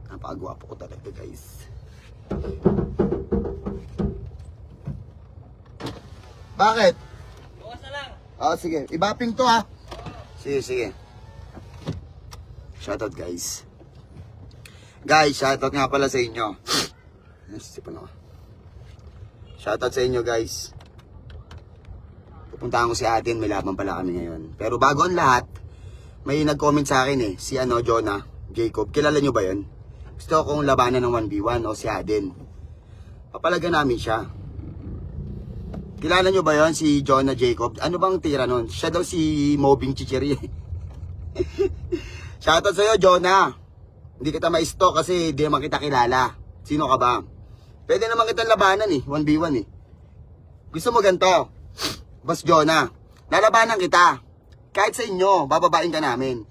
Napakagwapo ko talaga, guys. Bakit? Bukas na lang. Sige. Ibaping to, ha? Sige, sige. Shoutout, guys. Guys, shoutout nga pala sa inyo. Nasisipan ako. Shoutout sa inyo, guys. Pupuntahan ko si Atin, may laban pala kami ngayon. Pero bago ang lahat, may nag-comment sa akin si Jonah, Jacob. Kilala nyo ba yun? Gusto kong labanan ng 1v1 o si Aden. Papalaga namin siya. Kilala nyo ba yun, si Jonah Jacob? Ano bang tira nun? Siya daw si Mobing Chichiri. Shoutout sa'yo, Jonah. Hindi kita ma-stalk kasi di naman kita kilala. Sino ka ba? Pwede naman kitang labanan 1v1 Gusto mo ganito? Boss Jonah, lalabanan kita. Kahit sa inyo, bababain ka namin.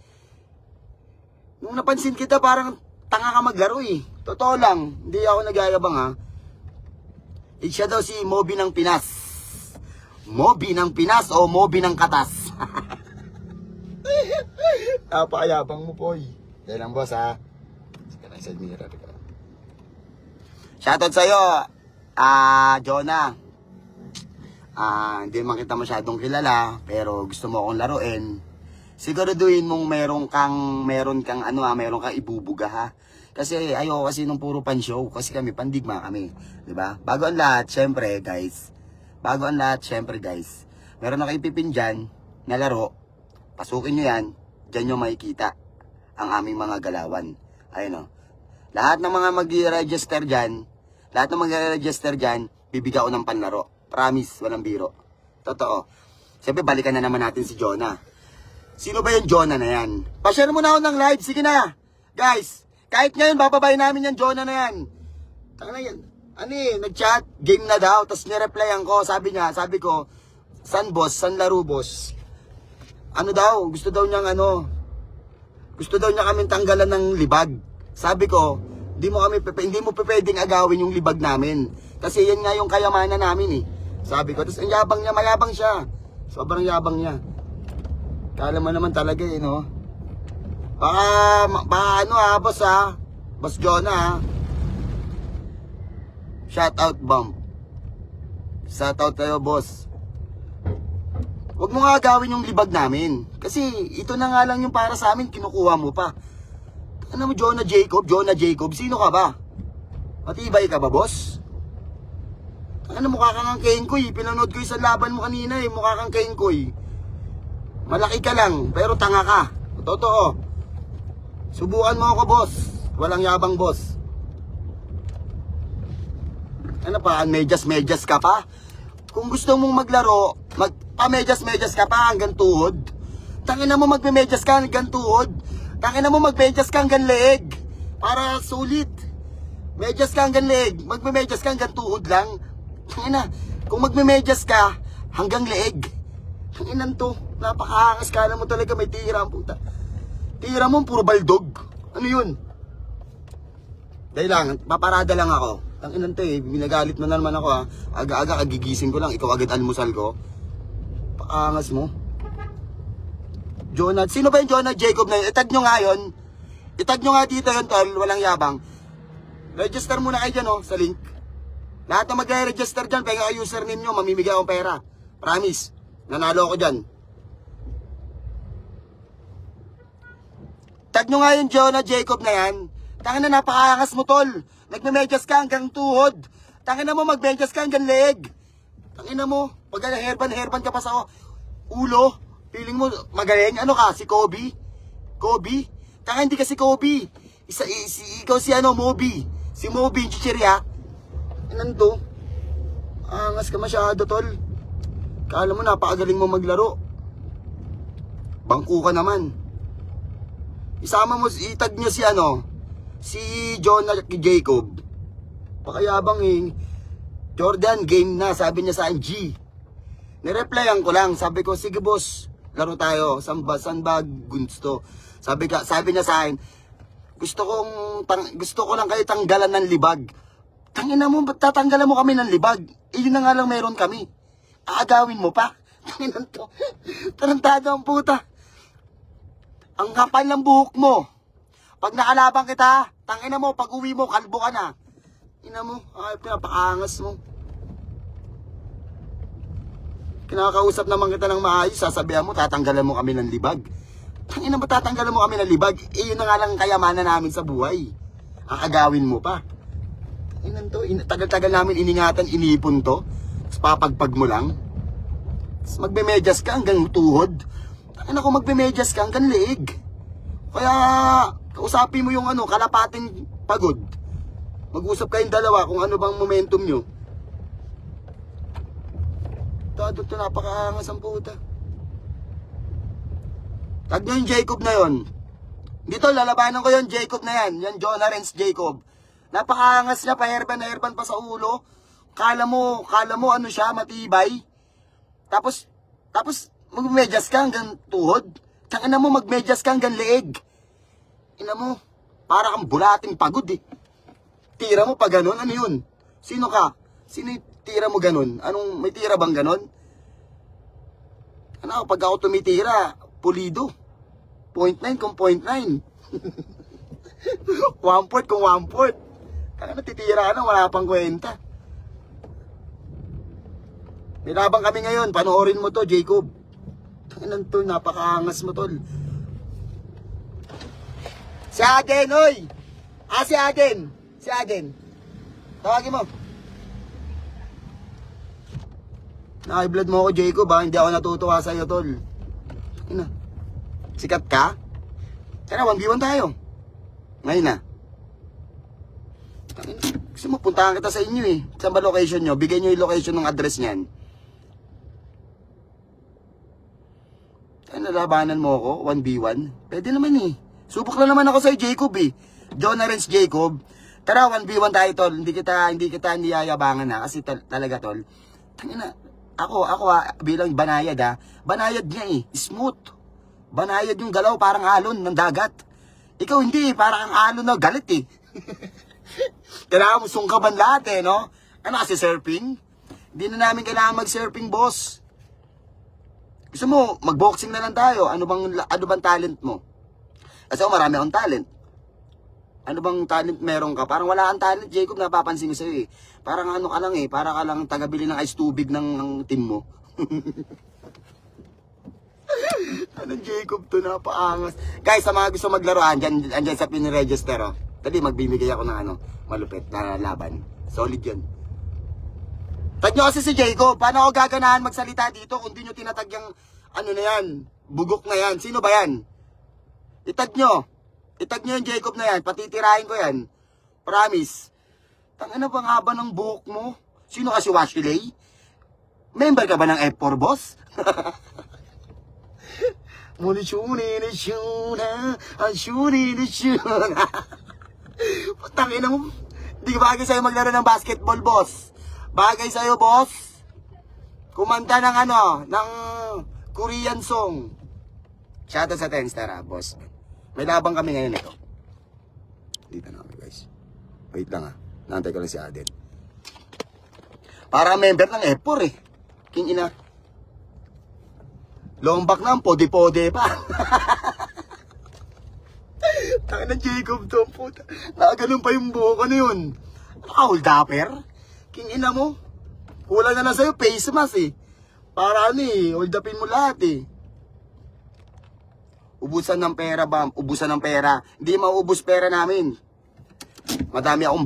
Nung napansin kita, parang tanga ka maglaro Totoo lang, hindi ako nagyayabang ha. Siya daw si Moby ng Pinas. Moby ng Pinas o Moby ng Katas? Napakayabang mo, boy. Dahil lang, boss, ha? Sige na, side mirror ka. Shoutout sa'yo, Jonah. Hindi man kita masyadong kilala, pero gusto mo akong laruin. Siguraduhin mong meron kang ibubuga, ha? Kasi ayoko kasi nung puro pan-show, kasi kami pandigma kami, 'di ba? Bago ang lahat, syempre, guys. Meron ako ipipin dyan na laro. Pasukin nyo yan, dyan nyo makikita ang aming mga galawan. Ayun Lahat ng mga mag-register dyan, bibigyan ko ng panlaro. Promise, walang biro. Totoo. Siyempre, balikan na naman natin si Jonah. Sino ba yung Jonah na yan? Pa-share mo na ako ng live. Sige na. Guys, kahit ngayon, bababay namin yung Jonah na yan. Taka na yan. Nag-chat, game na daw. Tapos nireplyan ko. Sabi ko, san boss, san laro boss? Gusto daw niya kaming tanggalan ng libag. Sabi ko, hindi mo pwedeng agawin yung libag namin. Kasi yan nga yung kayamanan namin Sabi ko, tapos ang yabang niya, mayabang siya. Sobrang yabang niya. Kala mo naman talaga Baka boss Boss Jonah Shout out, bomb. Shout out tayo, boss. Huwag mo nga gawin yung libag namin. Kasi ito na nga lang yung para sa amin, kinukuha mo pa. Ano mo, Jonah Jacob, sino ka ba? Matibay ka ba, boss? Mukha kang Kengkoy. Pinanood ko yung laban mo kanina mukha kang Kengkoy. Malaki ka lang, pero tanga ka. Totoo. Subukan mo ako, boss. Walang yabang, boss. Medyas ka pa? Kung gusto mong maglaro, pa-medyas ka pa hanggang tuhod. Tangina mo magme-medyas ka hanggang tuhod. Tangina mo magmedyas ka hanggang leeg. Para sulit. Medyas ka hanggang leeg. Magme-medyas ka hanggang tuhod lang. Tangina, kung magme-medyas ka hanggang leeg. Tanginan to. Napakaangas ka na mo talaga, may tira ang puta. Tira mo puro baldog. Ano yun? Dahil lang, paparada lang ako. Tanginan to binagalit mo na naman ako Aga-aga kagigising ko lang, ikaw agad almusal ko. Paangas mo. Jonah, sino ba yung Jonah Jacob na yun? Itag nyo nga yun. Itag nyo nga dito yun, tol, walang yabang. Register muna kayo dyan sa link. Lahat na mag-register dyan, penga ka username nyo, mamimigay akong pera. Promise, nanalo ako dyan. Tag nyo nga yung Jonah Jacob na yan. Tangina na, napakaangas mo, tol. Nagme-medyas ka hanggang tuhod. Tangina mo, mag-medyas ka hanggang leeg. Tangina mo, pag herban ka pa sa ulo, feeling mo magaling. Ano ka, si Kobe? Tangina, hindi ka si Kobe. Ikaw si Moby. Si Moby, yung chichirya. To? Angas ka masyado, tol. Kala mo, napakagaling mo maglaro. Bangko ka naman. Isama mo, itag nyo si Jonah Jacob. Pakayabang Jordan, game na. Sabi niya sa akin, G. Nireplyan ko lang. Sabi ko, sige boss, laro tayo. San ba gusto? Sabi niya sa akin, gusto ko lang kayo tanggalan ng libag. Tangina mo, ba't tatanggalan mo kami ng libag? Yun na nga lang meron kami. Aagawin mo pa. Tanginan to. Tarantado ang puta. Ang kapal ng buhok mo. Pag nakalaban kita, tangina mo, pag uwi mo, kalbo ka na. Ina mo, ay, pinapakangas mo. Kinakausap naman kita ng maayos, sasabihan mo, tatanggalan mo kami ng libag. Tangina ba tatanggalan mo kami ng libag? Eh, yun na nga lang ang kayamanan namin sa buhay. Ang agawin mo pa. Inan to, tagal-tagal namin iningatan, inipon to. Tapos papagpag mo lang. Tapos magbe-medyas ka hanggang tuhod. Tangina ko, magbe-medyas ka hanggang leeg. Kaya, kausapin mo yung kalapating pagod. Mag-usap kayong dalawa kung ano bang momentum nyo. Ito, napakaangas ang puta. Tag nyo yung Jacob na yon. Dito, lalabanan ko yon Jacob na yan. Yan, Jonah Renz Jacob. Napakaangas niya, pa-herban pa sa ulo. Kala mo ano siya, matibay. Tapos, magmedyas ka hanggang tuhod. Tangina mo, magmedyas ka hanggang leeg. Ina mo, para kang bulating pagod eh. Tira mo pa ganun, ano yun? Sino ka? Sino yung tira mo ganun? May tira bang ganun? Pag ako tumitira, pulido. 0.9 kung 0.9. 1/4 kung 1/4. Tanga titira na, wala pang kwenta. May labang kami ngayon, panoorin mo to, Jacob. Tanginan to, napakaangas mo, tol. Si Aden, oy! Si Aden. Si Aden. Tawagin mo. Naka-blood mo ako, Jacob, ha? Hindi ako natutuwa sa'yo, tol. Ina. Sikat ka? Tara, 1v1 tayo. Ngayon na. Gusto mo, puntahan kita sa inyo eh. Saan ba location nyo? Bigay nyo yung location ng address niyan. Nalabanan mo ako, 1v1. Pwede naman eh. Subok lang naman ako sa'yo, Jacob eh. Jonah Renz Jacob. Tara, 1v1 tayo, tol. Hindi kita niyayabangan na. Kasi talaga, tol. Tangina, ako bilang banayad banayad niya eh. Smooth. Banayad yung galaw, parang alon ng dagat. Ikaw hindi eh, parang alon na galit eh. Kailangan mo sungkaban lahat eh, no? Kasi surfing? Hindi na namin kailangan mag-surfing, boss. Gusto mo, mag-boxing na lang tayo. Ano bang talent mo? Kasi marami akong talent. Ano bang talent meron ka? Parang wala kang talent, Jacob, napapansin ko sa'yo eh. Parang ka lang eh, parang ka lang tagabili ng ice tubig ng team mo. Anong Jacob to, napaangas. Guys, sa mga gusto maglaro, andyan sa pin-register, oh. Dali, magbibigay ako ng malupit na laban. Solid yun. Tag nyo kasi si Jacob, paano ako gaganahan magsalita dito kung di nyo tinatag yung, na yan, bugok na yan. Sino ba yan? Itag nyo yung Jacob na yan, patitirahin ko yan. Promise. Tangina bang haba ng buhok mo? Sino kasi Washley? Member ka ba ng F4, boss? Tangina mo, di bagay sa'yo maglaro ng basketball, boss. Bagay sa'yo, boss. Kumanta ng Korean song. Shoutout sa Tenstar, boss. May labang kami ngayon ito. Dito na kami, guys. Wait lang Nantay ko lang si Aden. Para member ng F4 eh. King ina. Lombak na, pode-pode pa. Taka na Jacob to, puta. Nakaganon pa yung buhok, yun? Hold upper? King ina mo. Kulang na lang sa'yo, face mask eh. Para hold upin mo lahat eh. Ubusan ng pera, bam. Ubusan ng pera. Hindi mauubos pera namin. Madami akong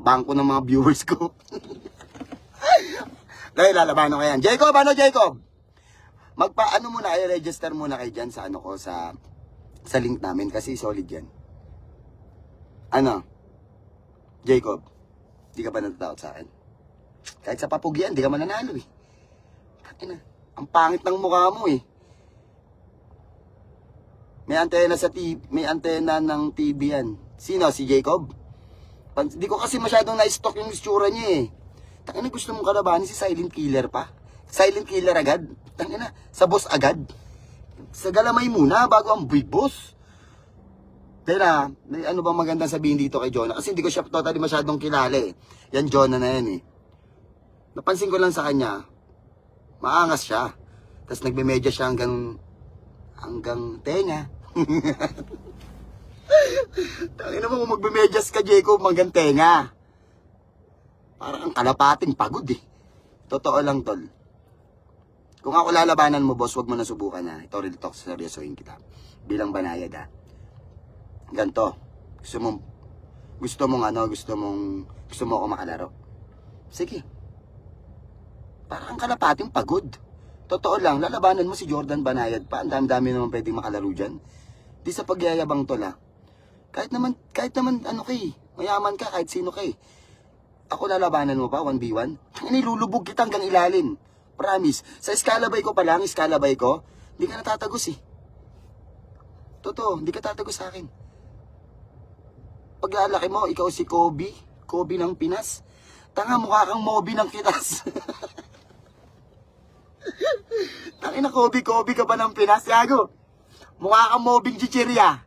bangko ng mga viewers ko. Dahil lalabanan ko yan. Jacob, Jacob? Muna, i-register muna kayo dyan sa sa link namin kasi solid yan. Jacob, di ka ba natatakot sa akin? Kahit sa papugyan, di ka mananalo eh. Ang pangit ng mukha mo eh. May antena ng TV yan. Sino? Si Jacob? Di ko kasi masyadong na-stock yung itsura niya eh. Tangina, gusto mong kalabanin si Silent Killer pa? Silent Killer agad? Tangina, sa boss agad? Sa galamay muna bago ang big boss. Pero, may ano bang magandang sabihin dito kay Jonah? Kasi hindi ko siya totally masyadong kilala eh. Yan Jonah na yan eh. Napansin ko lang sa kanya, maangas siya. Tapos nagme-media siya hanggang tenga. Tangina mo, kung magbimedyas ka, Jacob, manggantenga. Parang ang kalapating pagod eh. Totoo lang, tol. Kung ako lalabanan mo, boss, wag mo na subukan na. Ito, real talk, seryosohin kita. Bilang banayad, ha. Ganto. Gusto mo ako makalaro. Sige. Parang ang kalapating pagod. Totoo lang, lalabanan mo si Jordan Banayad pa. Ang dami-dami naman pwedeng makalaro dyan. Di sa pagyayabang, tol, ha. Kahit naman, ano kay, mayaman ka, kahit sino kay. Ako lalabanan mo pa, 1v1? Nilulubog kita hanggang ilalim. Promise. Sa Escalabay ko pa lang, Escalabay ko, hindi ka natatagos eh. Totoo, hindi ka tatagos sa akin. Paglalaki mo, ikaw si Kobe. Kobe ng Pinas. Tanga, mukha kang Moby ng Kitas. Tangina, Kobe ka pa ng Pinas. Yago. Mukha kang Mobing Chichirya.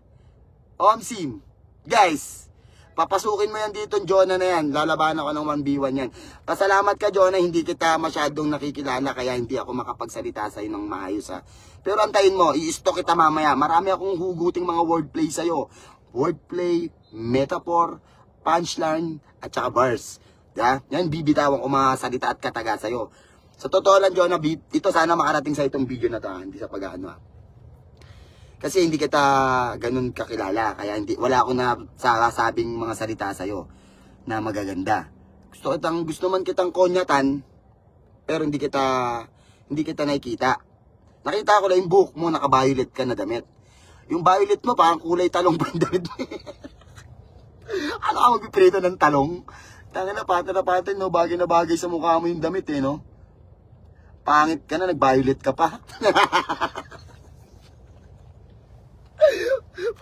Omsim. Guys, papasukin mo yan dito, Jonah na yan. Lalabanan ko ng 1v1 yan. Pasalamat ka, Jonah, hindi kita masyadong nakikilala, kaya hindi ako makapagsalita sa'yo ng maayos, ha. Pero antayin mo, i-stock kita mamaya. Marami akong huguting mga wordplay sa'yo. Wordplay, metaphor, punchline, at saka verse. Yan, bibitawan ko mga salita at kataga sa'yo. Sa totoo lang, Jonah, ito sana makarating sa itong video na to, hindi sa pag-ano, ha. Kasi hindi kita ganun kakilala, kaya wala akong nasasabing mga salita sa'yo na magaganda. Gusto man kitang konyatan, pero hindi kita nakikita. Nakita ko lang yung buhok mo, naka-violet ka na damit. Yung violet mo, parang kulay talong pa yung damit mo. Ano ka magpiprito ng talong? Tanga na pata, no? Bagay na bagay sa mukha mo yung damit, eh, no? Pangit ka na, nag-violet ka pa.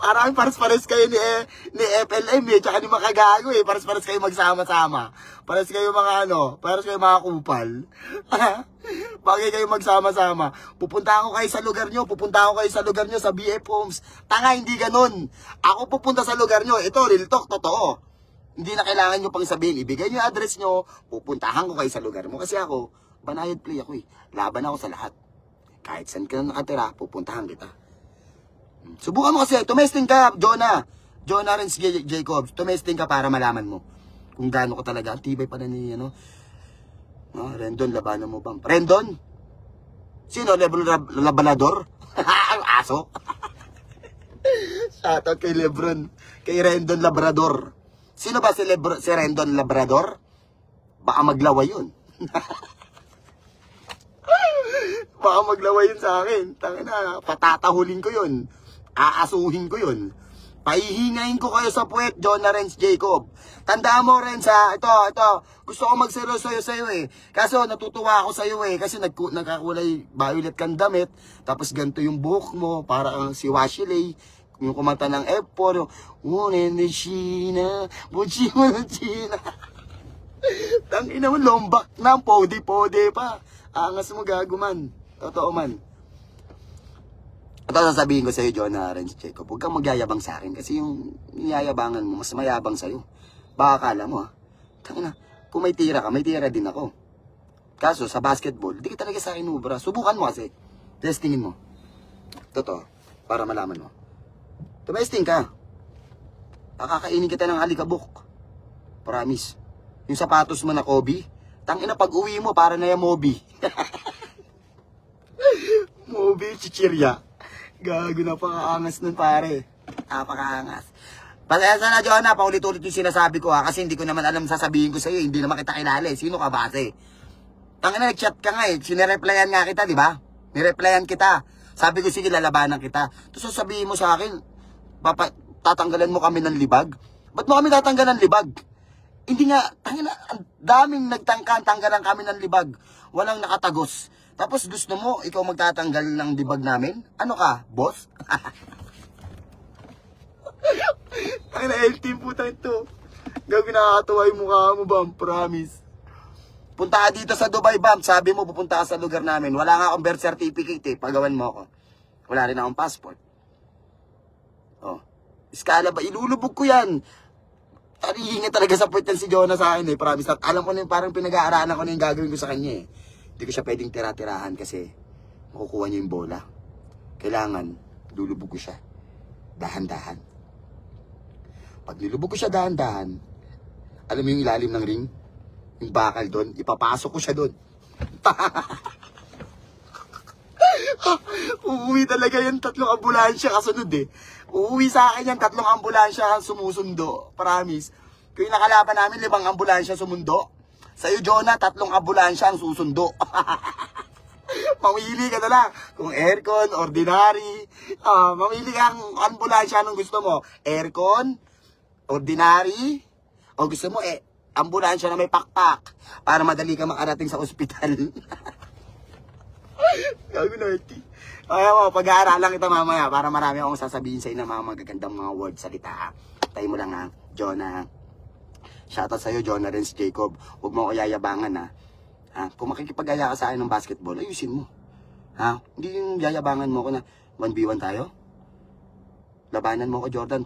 Parang pares-pares kayo ni FLM eh, tsaka ni Makagago eh. Pares-pares kayo magsama-sama. Pares kayo mga kupal. Bagay kayo magsama-sama. Pupunta ako kayo sa lugar nyo, sa BF Homes. Tanga, hindi ganun. Ako pupunta sa lugar nyo. Ito, real talk, totoo. Hindi na kailangan nyo pang sabihin. Ibigay nyo yung address nyo, pupuntahan ko kayo sa lugar mo. Kasi ako, banayad play ako eh. Laban ako sa lahat. Kahit saan ka na nakatira, pupuntahan kita. Subukan mo kasi, tumesting ka, Jonah Renz Jacobs, tumesting ka para malaman mo kung gaano ko talaga. Ang tibay pa na ni, Rendon, labanan mo ba? Rendon? Sino? Labanador? Aso? Shoutout kay Lebron, kay Rendon Labrador. Sino ba si Rendon Labrador? Baka maglawa yun. Baka maglawa yun sa akin. Tangina, patatahulin ko yun. Aasuhin ko yun. Pahihingayin ko kayo sa puwet, Jonah Renz Jacob. Tandaan mo, Renz, ha? Ito. Gusto ko magseryoso sa'yo eh. Kaso natutuwa ako sa'yo eh. Kasi nagkakulay violet kang damit. Tapos ganito yung buhok mo. Para si Washilay. Yung kumanta ng F4. Nene Sheena. Buchi mo ng China. Tangina mo, lombak na. Pode pa. Angas mo, gago man. Totoo man. Ito sasabihin ko sa'yo, Jonah Renz Jacob, huwag kang magyayabang sa akin kasi yung niyayabangan mo, mas mayabang sa'yo. Baka akala mo, ha? Tangina, kung may tira ka, may tira din ako. Kaso, sa basketball, di ka talaga sa akin ubra. Subukan mo kasi. Testingin mo. Totoo, para malaman mo. Tumesting ka. Pakakainin kita ng alikabok. Promise. Yung sapatos mo na Kobe, tangina pag uwi mo, para na yung Moby. Moby, chichirya. Gago, napakaangas nun, pare. Napakaangas. Pasensya na, Jonah, paulit-ulit yung sinasabi ko, ha, kasi hindi ko naman alam sasabihin ko sa'yo, hindi naman kita kilala, eh. Sino ka base? Tangina, nag-chat ka nga, eh. Sinereplyan nga kita, di ba? Nireplyan kita. Sabi ko, sige, lalabanan kita. Tapos sasabihin mo sa akin, tatanggalan mo kami ng libag? Ba't mo kami tatanggalan ng libag? Hindi nga, tangina, ang daming nagtangka, tanggalan kami ng libag. Walang nakatagos. Tapos gusto mo, ikaw magtatanggal ng libag namin? Ano ka, boss? Ay na, L-team puta ito. Gagawin nakakatawa yung mukha mo, Bam. Promise. Punta ka dito sa Dubai, Bam. Sabi mo, pupunta ka sa lugar namin. Wala nga akong birth certificate, eh. Pagawan mo ako. Wala rin akong passport. Oh. Iskala ba? Ilulubog ko yan. Tarihinga talaga sa puwitan si Jonah sa akin, eh. Promise. At alam ko na yung parang pinag-aaralan ko na yung gagawin ko sa kanya, eh. Hindi ko siya pwedeng tira-tirahan kasi makukuha niya yung bola. Kailangan, lulubog ko siya. Dahan-dahan. Pag nilubog ko siya dahan-dahan, alam mo yung ilalim ng ring? Yung bakal doon, ipapasok ko siya doon. Uuwi talaga yung 3 ambulansya kasunod eh. Uuwi sa akin yung 3 ambulansya sumusundo. Promise. Kung yung nakalaban namin, 5 ambulansya sumundo. Sa'yo, Jonah, 3 ambulansya ang susundo. Mamili ka na lang. Kung aircon, ordinary. Mamili kang ambulansya anong gusto mo. Aircon, ordinary, o gusto mo ambulansya na may pakpak para madali ka makarating sa ospital. Gago na ito. Kaya mo, pag-aaralan kita mamaya para marami akong sasabihin sa inyo ng mga magagandang mga word salita ha. Tayo mo lang ha, Jonah. Shoutout sa'yo, Jonah Renz Jacob. Huwag mo ako yayabangan ha. Kung makikipag-aya ka sa akin ng basketball, ayusin mo. Hindi yung yayabangan mo ko na 1v1 tayo. Labanan mo ko, Jordan,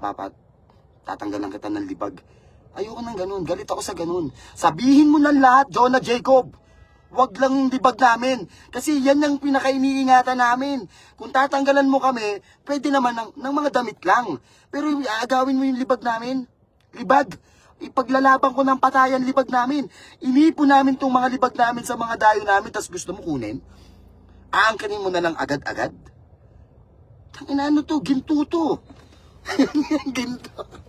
tatanggalan kita ng libag. Ayoko nang ganun. Galit ako sa ganun. Sabihin mo lang lahat, Jonah Jacob. Wag lang libag namin. Kasi yan ang pinaka-iniingatan namin. Kung tatanggalan mo kami, pwede naman ng mga damit lang. Pero aagawin mo yung libag namin. Libag. Ipaglalaban ko ng patayan libag namin. Inipo namin tong mga libag namin sa mga dayo namin, tas gusto mo kunin? Aangkanin mo na lang agad-agad? Tangina, ano to? Ginto to. Ginto.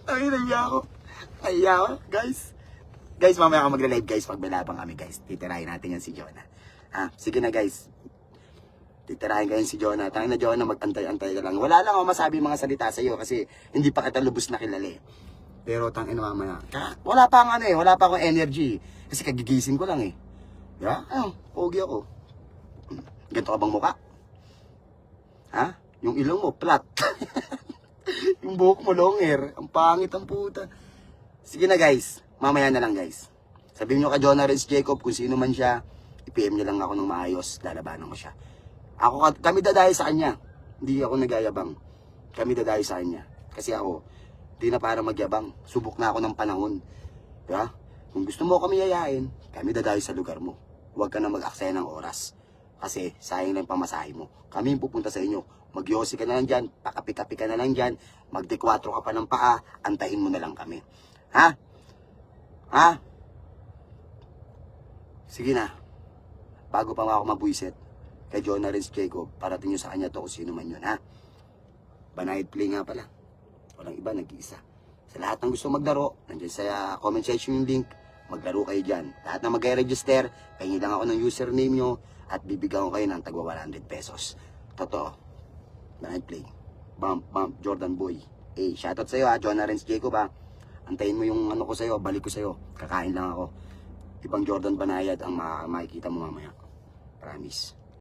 Ay, naiya ako. Guys, mamaya ako magla-live guys. Pag malabang kami guys. Titirahin natin yan si Jonah. Sige na guys. Titirahin kayo si Jonah. Tangin na Jonah, mag-antay-antay ka lang. Wala lang ako masabi mga salita sa iyo kasi hindi pa kita lubos na kilala. Pero tangin na mamaya. Wala pa akong energy. Kasi kagigising ko lang eh. Diba? Pogi ako. Ganito ka bang mukha? Yung ilong mo, flat. Yung buhok mo, long hair. Ang pangit ang puta. Sige na guys. Mamaya na lang guys. Sabihin nyo kay Jonah Renz Jacob kung sino man siya. I-PM nyo lang ako ng maayos. Lalabanan ko siya. Kami dadayo sa kanya. Hindi ako nagyayabang. Kami dadayo sa kanya. Kasi ako, di na para magyabang. Subok na ako ng panahon. Diba? Kung gusto mo kami yayain, kami dadayo sa lugar mo. Huwag ka na mag-aksaya ng oras. Kasi sayang lang pamasahe mo. Kami yung pupunta sa inyo. Magyosi ka na lang dyan, pakapi-kapi ka na lang dyan, magde-4 ka pa ng paa, antayin mo na lang kami. Sige na. Bago pa ako mabuisit kay Jonah Renz Jacob, parating nyo sa kanya to kung sino man yun, Banayad Play nga pala. Walang iba, nag-iisa. Sa lahat ng gusto maglaro, nandiyan sa comment section yung link, maglaro kayo dyan. Lahat na mag-register, pahingi lang ako ng username nyo, at bibigyan ko kayo ng tagwa 100 pesos. Totoo. Banayad Play. Bump, Jordan Boy. Shoutout sa'yo Jonah Renz Jacob Antayin mo yung ano ko sa'yo, balik ko sa'yo. Kakain lang ako. Ibang Jordan Banayad ang makikita mo mamaya. Promise.